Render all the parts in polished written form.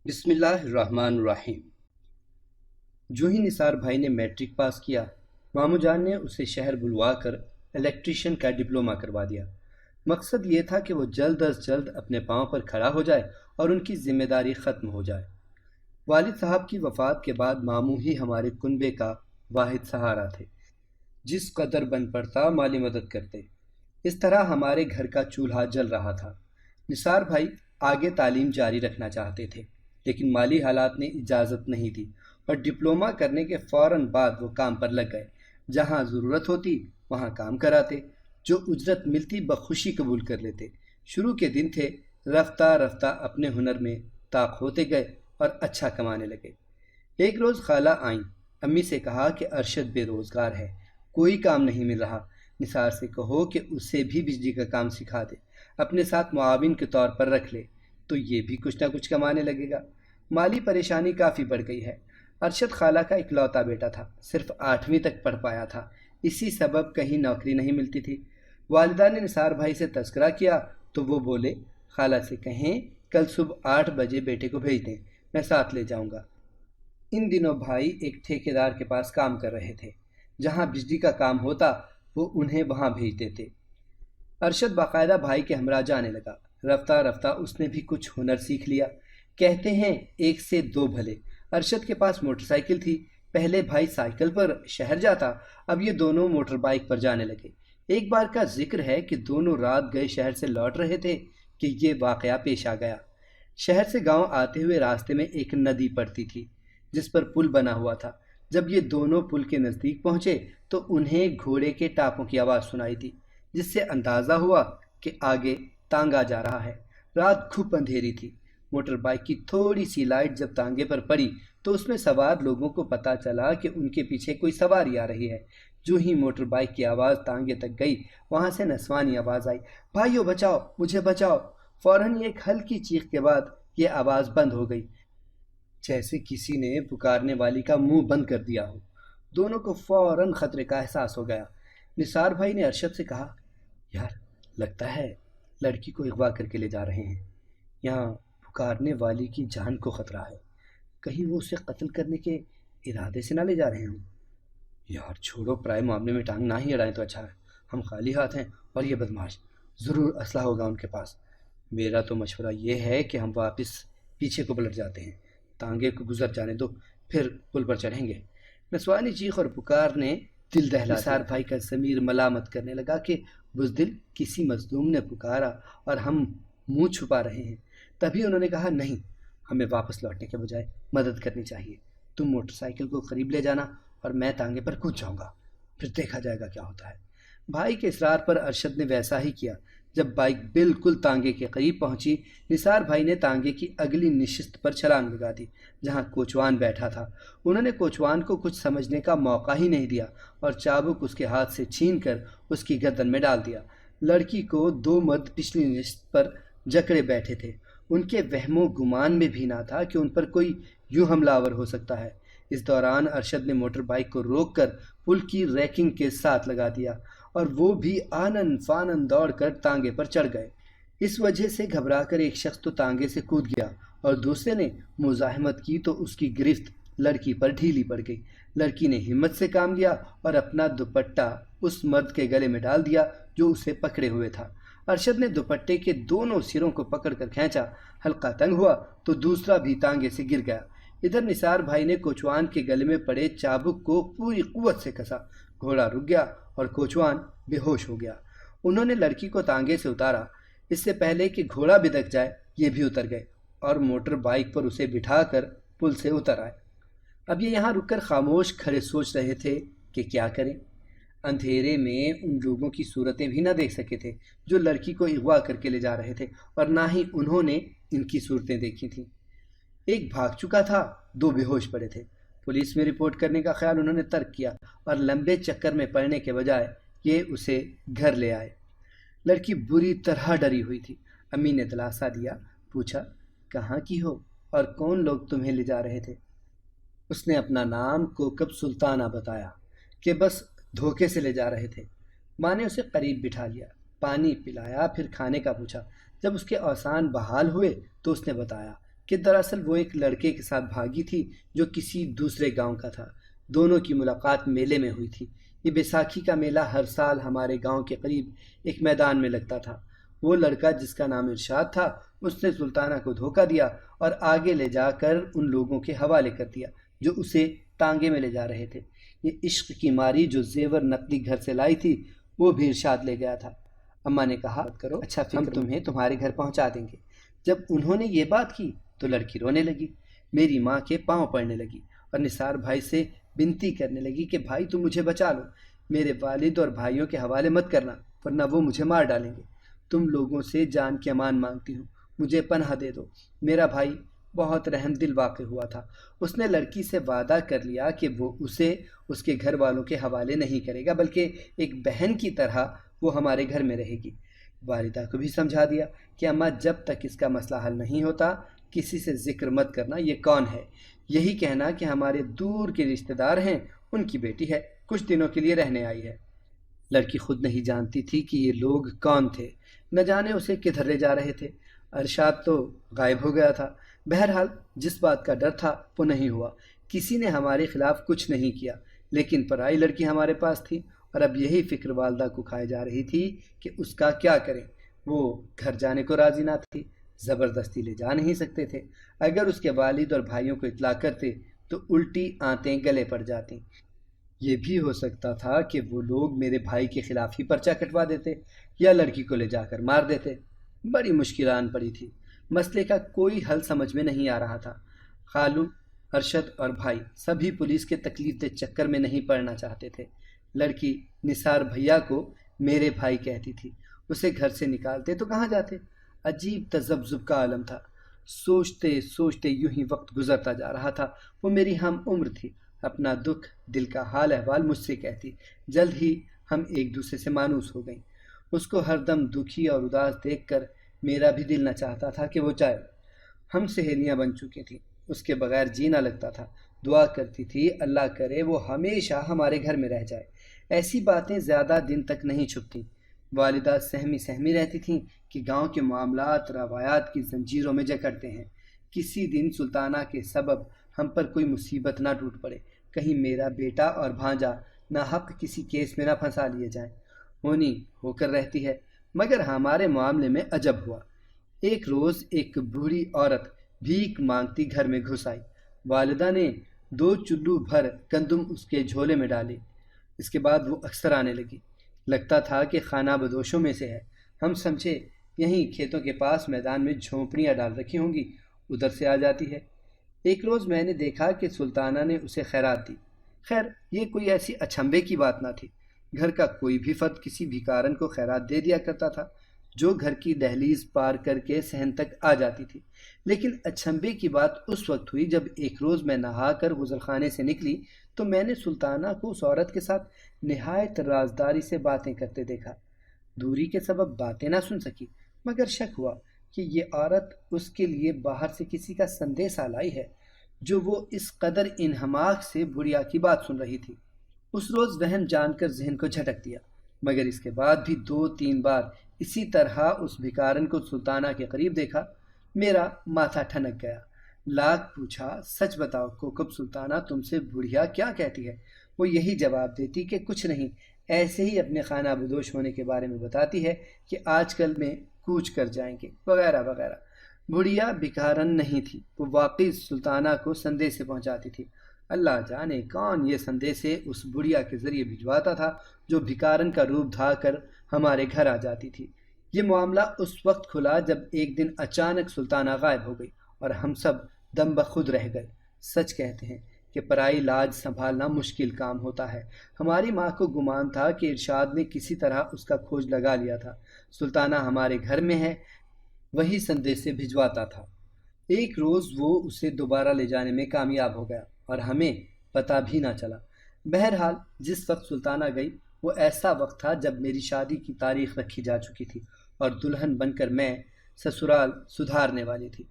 بسم اللہ الرحمن الرحیم۔ جو ہی نثار بھائی نے میٹرک پاس کیا، ماموں جان نے اسے شہر بلوا کر الیکٹریشین کا ڈپلومہ کروا دیا۔ مقصد یہ تھا کہ وہ جلد از جلد اپنے پاؤں پر کھڑا ہو جائے اور ان کی ذمہ داری ختم ہو جائے۔ والد صاحب کی وفات کے بعد ماموں ہی ہمارے کنبے کا واحد سہارا تھے، جس قدر بن پڑتا مالی مدد کرتے۔ اس طرح ہمارے گھر کا چولہا جل رہا تھا۔ نثار بھائی آگے تعلیم جاری رکھنا چاہتے تھے، لیکن مالی حالات نے اجازت نہیں دی اور ڈپلومہ کرنے کے فوراً بعد وہ کام پر لگ گئے۔ جہاں ضرورت ہوتی وہاں کام کراتے، جو اجرت ملتی بخوشی قبول کر لیتے۔ شروع کے دن تھے، رفتہ رفتہ اپنے ہنر میں طاق ہوتے گئے اور اچھا کمانے لگے۔ ایک روز خالہ آئیں، امی سے کہا کہ ارشد بے روزگار ہے، کوئی کام نہیں مل رہا، نثار سے کہو کہ اسے بھی بجلی کا کام سکھا دے، اپنے ساتھ معاون کے طور پر رکھ لے تو یہ بھی کچھ نہ کچھ کمانے لگے گا۔ مالی پریشانی کافی بڑھ گئی ہے۔ ارشد خالہ کا اکلوتا بیٹا تھا، صرف 8ویں تک پڑھ پایا تھا، اسی سبب کہیں نوکری نہیں ملتی تھی۔ والدہ نے نثار بھائی سے تذکرہ کیا تو وہ بولے، خالہ سے کہیں کل صبح 8 بجے بیٹے کو بھیج دیں، میں ساتھ لے جاؤں گا۔ ان دنوں بھائی ایک ٹھیکیدار کے پاس کام کر رہے تھے، جہاں بجلی کا کام ہوتا وہ انہیں وہاں بھیج دیتے۔ ارشد باقاعدہ بھائی کے ہمراہ جانے لگا۔ رفتہ رفتہ اس نے بھی کچھ ہنر سیکھ لیا۔ کہتے ہیں ایک سے دو بھلے۔ ارشد کے پاس موٹر سائیکل تھی، پہلے بھائی سائیکل پر شہر جاتا، اب یہ دونوں موٹر بائیک پر جانے لگے۔ ایک بار کا ذکر ہے کہ دونوں رات گئے شہر سے لوٹ رہے تھے کہ یہ واقعہ پیش آ گیا۔ شہر سے گاؤں آتے ہوئے راستے میں ایک ندی پڑتی تھی، جس پر پل بنا ہوا تھا۔ جب یہ دونوں پل کے نزدیک پہنچے تو انہیں گھوڑے کے ٹاپوں کی آواز سنائی دی، جس سے اندازہ ہوا کہ آگے تانگا جا رہا ہے۔ رات گھپ اندھیری تھی۔ موٹر بائیک کی تھوڑی سی لائٹ جب تانگے پر پڑی تو اس میں سوار لوگوں کو پتہ چلا کہ ان کے پیچھے کوئی سواری آ رہی ہے۔ جو ہی موٹر بائیک کی آواز تانگے تک گئی، وہاں سے نسوانی آواز آئی، بھائیو بچاؤ، مجھے بچاؤ۔ فوراً ایک ہلکی چیخ کے بعد یہ آواز بند ہو گئی، جیسے کسی نے پکارنے والی کا منہ بند کر دیا ہو۔ دونوں کو فوراً خطرے کا احساس ہو گیا۔ نثار بھائی نے ارشد سے کہا، یار لگتا ہے لڑکی کو اغوا کر کے لے جا رہے ہیں، یہاں پکارنے والی کی جان کو خطرہ ہے، کہیں وہ اسے قتل کرنے کے ارادے سے نہ لے جا رہے ہوں۔ یار چھوڑو، پرائے معاملے میں ٹانگ نہ ہی اڑائیں تو اچھا ہے، ہم خالی ہاتھ ہیں اور یہ بدماش ضرور اسلحہ ہوگا ان کے پاس۔ میرا تو مشورہ یہ ہے کہ ہم واپس پیچھے کو پلٹ جاتے ہیں، تانگے کو گزر جانے دو، پھر پل پر چڑھیں گے۔ نسوانی چیخ اور پکار نے دل دہلا دیا۔ نثار بھائی کا ضمیر ملامت کرنے لگا کہ بزدل کسی مظلوم نے پکارا اور ہم منہ چھپا رہے ہیں۔ تبھی انہوں نے کہا، نہیں، ہمیں واپس لوٹنے کے بجائے مدد کرنی چاہیے۔ تم موٹر سائیکل کو قریب لے جانا اور میں تانگے پر کود جاؤں گا، پھر دیکھا جائے گا کیا ہوتا ہے۔ بھائی کے اصرار پر ارشد نے ویسا ہی کیا۔ جب بائک بالکل تانگے کے قریب پہنچی، نثار بھائی نے تانگے کی اگلی نشست پر چھلانگ لگا دی، جہاں کوچوان بیٹھا تھا۔ انہوں نے کوچوان کو کچھ سمجھنے کا موقع ہی نہیں دیا اور چابک اس کے ہاتھ سے چھین کر اس کی گردن میں ڈال دیا۔ لڑکی کو 2 مرد پچھلی نشست پر جکڑے بیٹھے تھے۔ ان کے وہم و گمان میں بھی نہ تھا کہ ان پر کوئی یوں حملہ آور ہو سکتا ہے۔ اس دوران ارشد نے موٹر بائیک کو روک کر پل کی ریکنگ کے ساتھ لگا دیا اور وہ بھی آنن فانن دوڑ کر تانگے پر چڑھ گئے۔ اس وجہ سے گھبرا کر ایک شخص تو تانگے سے کود گیا اور دوسرے نے مزاحمت کی تو اس کی گرفت لڑکی پر ڈھیلی پڑ گئی۔ لڑکی نے ہمت سے کام لیا اور اپنا دوپٹہ اس مرد کے گلے میں ڈال دیا جو اسے پکڑے ہوئے تھا۔ ارشد نے دوپٹے کے دونوں سروں کو پکڑ کر کھینچا، حلقہ تنگ ہوا تو دوسرا بھی تانگے سے گر گیا۔ ادھر نثار بھائی نے کوچوان کے گلے میں پڑے چابک کو پوری قوت سے کسا، گھوڑا رک گیا اور کوچوان بے ہوش ہو گیا۔ انہوں نے لڑکی کو تانگے سے اتارا، اس سے پہلے کہ گھوڑا بدک جائے یہ بھی اتر گئے اور موٹر بائیک پر اسے بٹھا کر پل سے اتر آئے۔ اب یہ یہاں رک کر خاموش کھڑے سوچ رہے تھے کہ کیا کریں۔ اندھیرے میں ان لوگوں کی صورتیں بھی نہ دیکھ سکے تھے جو لڑکی کو اغوا کر کے لے جا رہے تھے، اور نہ ہی انہوں نے ان کی صورتیں دیکھی تھیں۔ ایک بھاگ چکا تھا، 2 بے ہوش پڑے تھے۔ پولیس میں رپورٹ کرنے کا خیال انہوں نے ترک کیا اور لمبے چکر میں پڑنے کے بجائے یہ اسے گھر لے آئے۔ لڑکی بری طرح ڈری ہوئی تھی۔ امی نے دلاسا دیا، پوچھا، کہاں کی ہو اور کون لوگ تمہیں لے جا رہے تھے؟ اس نے اپنا نام کوکب سلطانہ بتایا کہ بس دھوکے سے لے جا رہے تھے۔ ماں نے اسے قریب بٹھا لیا، پانی پلایا، پھر کھانے کا پوچھا۔ جب اس کے اوسان بحال ہوئے تو اس نے بتایا، کہ دراصل وہ ایک لڑکے کے ساتھ بھاگی تھی جو کسی دوسرے گاؤں کا تھا۔ دونوں کی ملاقات میلے میں ہوئی تھی۔ یہ بیساکھی کا میلہ ہر سال ہمارے گاؤں کے قریب ایک میدان میں لگتا تھا۔ وہ لڑکا جس کا نام ارشاد تھا، اس نے سلطانہ کو دھوکہ دیا اور آگے لے جا کر ان لوگوں کے حوالے کر دیا جو اسے ٹانگے میں لے جا رہے تھے۔ یہ عشق کی ماری جو زیور نقدی گھر سے لائی تھی وہ بھی ارشاد لے گیا تھا۔ اماں نے کہا کرو، اچھا ہم تمہیں تمہارے گھر پہنچا دیں گے۔ جب انہوں نے یہ بات کی تو لڑکی رونے لگی، میری ماں کے پاؤں پڑنے لگی اور نثار بھائی سے بنتی کرنے لگی کہ بھائی تم مجھے بچا لو، میرے والد اور بھائیوں کے حوالے مت کرنا ورنہ وہ مجھے مار ڈالیں گے۔ تم لوگوں سے جان کی امان مانگتی ہوں، مجھے پناہ دے دو۔ میرا بھائی بہت رحم دل واقع ہوا تھا۔ اس نے لڑکی سے وعدہ کر لیا کہ وہ اسے اس کے گھر والوں کے حوالے نہیں کرے گا، بلکہ ایک بہن کی طرح وہ ہمارے گھر میں رہے گی۔ والدہ کو بھی سمجھا دیا کہ اماں جب تک اس کا مسئلہ حل نہیں ہوتا کسی سے ذکر مت کرنا۔ یہ کون ہے؟ یہی کہنا کہ ہمارے دور کے رشتہ دار ہیں، ان کی بیٹی ہے، کچھ دنوں کے لیے رہنے آئی ہے۔ لڑکی خود نہیں جانتی تھی کہ یہ لوگ کون تھے، نہ جانے اسے کدھر لے جا رہے تھے۔ ارشاد تو غائب ہو گیا تھا۔ بہرحال جس بات کا ڈر تھا وہ نہیں ہوا، کسی نے ہمارے خلاف کچھ نہیں کیا، لیکن پرائی لڑکی ہمارے پاس تھی اور اب یہی فکر والدہ کو کھائے جا رہی تھی کہ اس کا کیا کریں۔ وہ گھر جانے کو راضی نہ تھی، زبردستی لے جا نہیں سکتے تھے۔ اگر اس کے والد اور بھائیوں کو اطلاع کرتے تو الٹی آنتیں گلے پڑ جاتی۔ یہ بھی ہو سکتا تھا کہ وہ لوگ میرے بھائی کے خلاف ہی پرچہ کٹوا دیتے یا لڑکی کو لے جا کر مار دیتے۔ بڑی مشکل آن پڑی تھی، مسئلے کا کوئی حل سمجھ میں نہیں آ رہا تھا۔ خالو، ارشد اور بھائی سبھی پولیس کے تکلیف دہ چکر میں نہیں پڑنا چاہتے تھے۔ لڑکی نثار بھیا کو میرے بھائی کہتی تھی، اسے گھر سے نکالتے تو کہاں جاتے؟ عجیب تذبذب کا عالم تھا۔ سوچتے سوچتے یوں ہی وقت گزرتا جا رہا تھا۔ وہ میری ہم عمر تھی، اپنا دکھ دل کا حال احوال مجھ سے کہتی۔ جلد ہی ہم ایک دوسرے سے مانوس ہو گئیں۔ اس کو ہر دم دکھی اور اداس دیکھ کر میرا بھی دل نہ چاہتا تھا کہ وہ جائے۔ ہم سہیلیاں بن چکی تھیں، اس کے بغیر جینا لگتا تھا۔ دعا کرتی تھی اللہ کرے وہ ہمیشہ ہمارے گھر میں رہ جائے۔ ایسی باتیں زیادہ دن تک نہیں چھپتیں۔ والدہ سہمی سہمی رہتی تھیں کہ گاؤں کے معاملات روایات کی زنجیروں میں جکڑتے ہیں، کسی دن سلطانہ کے سبب ہم پر کوئی مصیبت نہ ٹوٹ پڑے، کہیں میرا بیٹا اور بھانجا ناحق کسی کیس میں نہ پھنسا لیے جائیں۔ ہونی ہو کر رہتی ہے، مگر ہمارے معاملے میں عجب ہوا۔ ایک روز ایک بوڑھی عورت بھیک مانگتی گھر میں گھس آئی۔ والدہ نے 2 چلو بھر گندم اس کے جھولے میں ڈالے۔ اس کے بعد وہ اکثر آنے لگی۔ لگتا تھا کہ خانہ بدوشوں میں سے ہے۔ ہم سمجھے یہیں کھیتوں کے پاس میدان میں جھونپڑیاں ڈال رکھی ہوں گی، ادھر سے آ جاتی ہے۔ ایک روز میں نے دیکھا کہ سلطانہ نے اسے خیرات دی۔ خیر یہ کوئی ایسی اچھمبے کی بات نہ تھی، گھر کا کوئی بھی فرد کسی بھیکارن کو خیرات دے دیا کرتا تھا جو گھر کی دہلیز پار کر کے صحن تک آ جاتی تھی۔ لیکن اچھمبے کی بات اس وقت ہوئی جب ایک روز میں نہا کر غسلخانے سے نکلی تو میں نے سلطانہ کو اس عورت کے ساتھ نہایت رازداری سے باتیں کرتے دیکھا۔ دوری کے سبب باتیں نہ سن سکی، مگر شک ہوا کہ یہ عورت اس کے لیے باہر سے کسی کا سندیسہ لائی ہے جو وہ اس قدر انہماک سے بڑھیا کی بات سن رہی تھی۔ اس روز وہم جان کر ذہن کو جھٹک دیا، مگر اس کے بعد بھی 2-3 بار اسی طرح اس بھکارن کو سلطانہ کے قریب دیکھا۔ میرا ماتھا ٹھنک گیا۔ لاکھ پوچھا، سچ بتاؤ کوکب سلطانہ تم سے بڑھیا کیا کہتی ہے؟ وہ یہی جواب دیتی کہ کچھ نہیں، ایسے ہی اپنے خانہ بدوش ہونے کے بارے میں بتاتی ہے کہ آج کل میں کوچ کر جائیں گے وغیرہ وغیرہ۔ بڑھیا بھکارن نہیں تھی، وہ واقعی سلطانہ کو سندیسے پہنچاتی تھی۔ اللہ جانے کون یہ سندیسے اس بڑھیا کے ذریعے بھجواتا تھا جو بھکارن کا روپ دھا کر ہمارے گھر آ جاتی تھی۔ یہ معاملہ اس وقت کھلا جب ایک دن اچانک سلطانہ غائب ہو گئی اور ہم سب دم بخود رہ گئے۔ سچ کہتے ہیں کہ پرائی لاج سنبھالنا مشکل کام ہوتا ہے۔ ہماری ماں کو گمان تھا کہ ارشاد نے کسی طرح اس کا کھوج لگا لیا تھا۔ سلطانہ ہمارے گھر میں ہے، وہی سندیسے بھجواتا تھا۔ ایک روز وہ اسے دوبارہ لے جانے میں کامیاب ہو گیا اور ہمیں پتہ بھی نہ چلا۔ بہرحال جس وقت سلطانہ گئی وہ ایسا وقت تھا جب میری شادی کی تاریخ رکھی جا چکی تھی اور دلہن بن کر میں سسرال سدھارنے والی تھی۔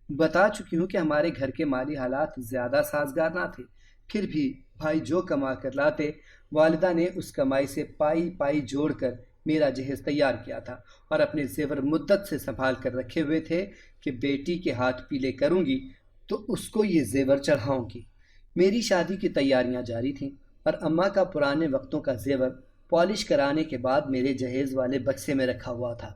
بتا چکی ہوں کہ ہمارے گھر کے مالی حالات زیادہ سازگار نہ تھے، پھر بھی بھائی جو کما کر لاتے والدہ نے اس کمائی سے پائی پائی جوڑ کر میرا جہیز تیار کیا تھا اور اپنے زیور مدت سے سنبھال کر رکھے ہوئے تھے کہ بیٹی کے ہاتھ پیلے کروں گی تو اس کو یہ زیور چڑھاؤں گی۔ میری شادی کی تیاریاں جاری تھیں اور اماں کا پرانے وقتوں کا زیور پالش کرانے کے بعد میرے جہیز والے بکسے میں رکھا ہوا تھا۔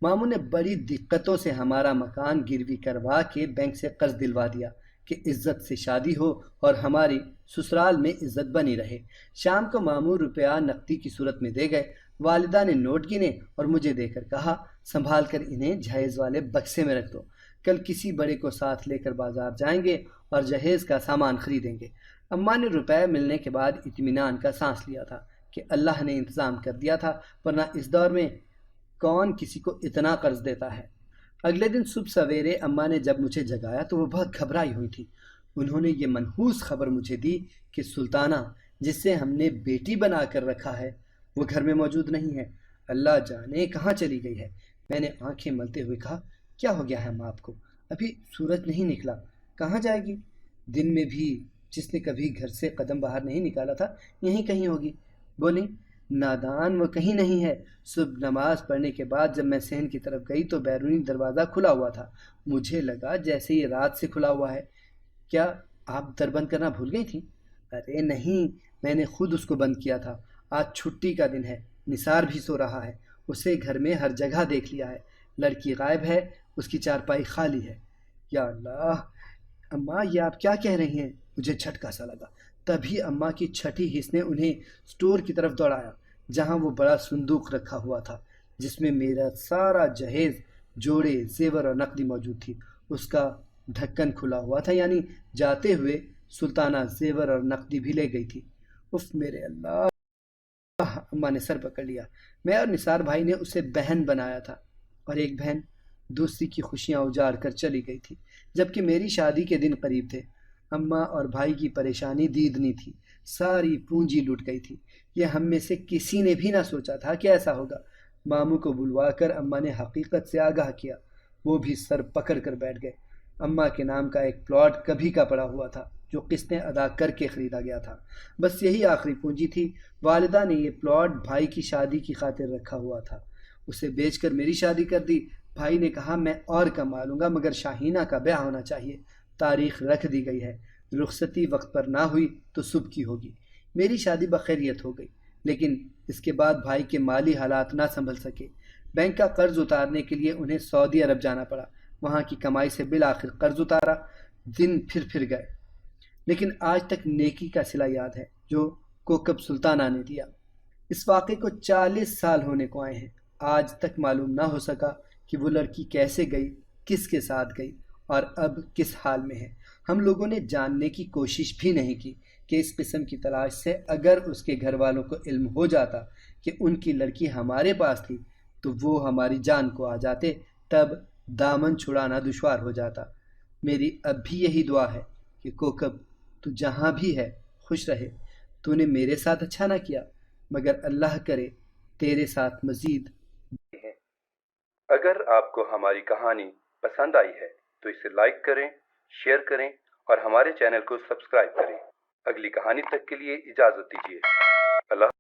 ماموں نے بڑی دقتوں سے ہمارا مکان گروی کروا کے بینک سے قرض دلوا دیا کہ عزت سے شادی ہو اور ہماری سسرال میں عزت بنی رہے۔ شام کو ماموں روپیہ نقدی کی صورت میں دے گئے۔ والدہ نے نوٹ گنے اور مجھے دے کر کہا، سنبھال کر انہیں جہیز والے بکسے میں رکھ دو، کل کسی بڑے کو ساتھ لے کر بازار جائیں گے اور جہیز کا سامان خریدیں گے۔ اماں نے روپے ملنے کے بعد اطمینان کا سانس لیا تھا کہ اللہ نے انتظام کر دیا تھا، ورنہ اس دور میں کون کسی کو اتنا قرض دیتا ہے۔ اگلے دن صبح سویرے اماں نے جب مجھے جگایا تو وہ بہت گھبرائی ہوئی تھی۔ انہوں نے یہ منحوس خبر مجھے دی کہ سلطانہ، جس سے ہم نے بیٹی بنا کر رکھا ہے، وہ گھر میں موجود نہیں ہے، اللہ جانے کہاں چلی گئی ہے۔ میں نے آنکھیں ملتے ہوئے کہا، کیا ہو گیا ہے اماں آپ کو؟ ابھی سورج نہیں نکلا، کہاں جائے گی؟ دن میں بھی جس نے کبھی گھر سے قدم باہر نہیں نکالا تھا یہیں کہیں ہوگی۔ بولیں، نادان، وہ کہیں نہیں ہے۔ صبح نماز پڑھنے کے بعد جب میں صحن کی طرف گئی تو بیرونی دروازہ کھلا ہوا تھا، مجھے لگا جیسے یہ رات سے کھلا ہوا ہے۔ کیا آپ در بند کرنا بھول گئی تھیں؟ ارے نہیں، میں نے خود اس کو بند کیا تھا۔ آج چھٹی کا دن ہے، نثار بھی سو رہا ہے، اسے گھر میں ہر جگہ دیکھ لیا ہے، لڑکی غائب ہے، اس کی چارپائی خالی ہے۔ یا اللہ، اماں یہ آپ کیا کہہ رہی ہیں؟ مجھے جھٹکا سا لگا۔ تبھی اماں کی چھٹی حس نے انہیں سٹور کی طرف دوڑایا، جہاں وہ بڑا صندوق رکھا ہوا تھا جس میں میرا سارا جہیز، جوڑے، زیور اور نقدی موجود تھی۔ اس کا ڈھکن کھلا ہوا تھا، یعنی جاتے ہوئے سلطانہ زیور اور نقدی بھی لے گئی تھی۔ اف میرے اللہ! اماں نے سر پکڑ لیا۔ میں اور نثار بھائی نے اسے بہن بنایا تھا، اور ایک بہن دوسری کی خوشیاں اجاڑ کر چلی گئی تھی، جبکہ میری شادی کے دن قریب تھے۔ اماں اور بھائی کی پریشانی دیدنی تھی، ساری پونجی لٹ گئی تھی۔ یہ ہم میں سے کسی نے بھی نہ سوچا تھا کہ ایسا ہوگا۔ ماموں کو بلوا کر اماں نے حقیقت سے آگاہ کیا، وہ بھی سر پکڑ کر بیٹھ گئے۔ اماں کے نام کا ایک پلاٹ کبھی کا پڑا ہوا تھا جو قسطیں ادا کر کے خریدا گیا تھا، بس یہی آخری پونجی تھی۔ والدہ نے یہ پلاٹ بھائی کی شادی کی خاطر رکھا ہوا تھا، اسے بیچ کر میری شادی کر دی۔ بھائی نے کہا، میں اور کما لوں گا مگر شاہینہ کا بیاہ ہونا چاہیے۔ تاریخ رکھ دی گئی ہے، رخصتی وقت پر نہ ہوئی تو صبح کی ہوگی۔ میری شادی بخیریت ہو گئی، لیکن اس کے بعد بھائی کے مالی حالات نہ سنبھل سکے۔ بینک کا قرض اتارنے کے لیے انہیں سعودی عرب جانا پڑا، وہاں کی کمائی سے بالآخر قرض اتارا۔ دن پھر گئے، لیکن آج تک نیکی کا صلہ یاد ہے جو کوکب سلطانہ نے دیا۔ اس واقعے کو 40 سال ہونے کو آئے ہیں، آج تک معلوم نہ ہو سکا کہ وہ لڑکی کیسے گئی، کس کے ساتھ گئی اور اب کس حال میں ہے۔ ہم لوگوں نے جاننے کی کوشش بھی نہیں کی کہ اس قسم کی تلاش سے اگر اس کے گھر والوں کو علم ہو جاتا کہ ان کی لڑکی ہمارے پاس تھی تو وہ ہماری جان کو آ جاتے، تب دامن چھڑانا دشوار ہو جاتا۔ میری اب بھی یہی دعا ہے کہ کوکب، تو جہاں بھی ہے خوش رہے۔ تو نے میرے ساتھ اچھا نہ کیا، مگر اللہ کرے تیرے ساتھ مزید۔ اگر آپ کو ہماری کہانی پسند آئی ہے تو اسے لائک کریں، شیئر کریں اور ہمارے چینل کو سبسکرائب کریں۔ اگلی کہانی تک کے لیے اجازت دیجیے۔ اللہ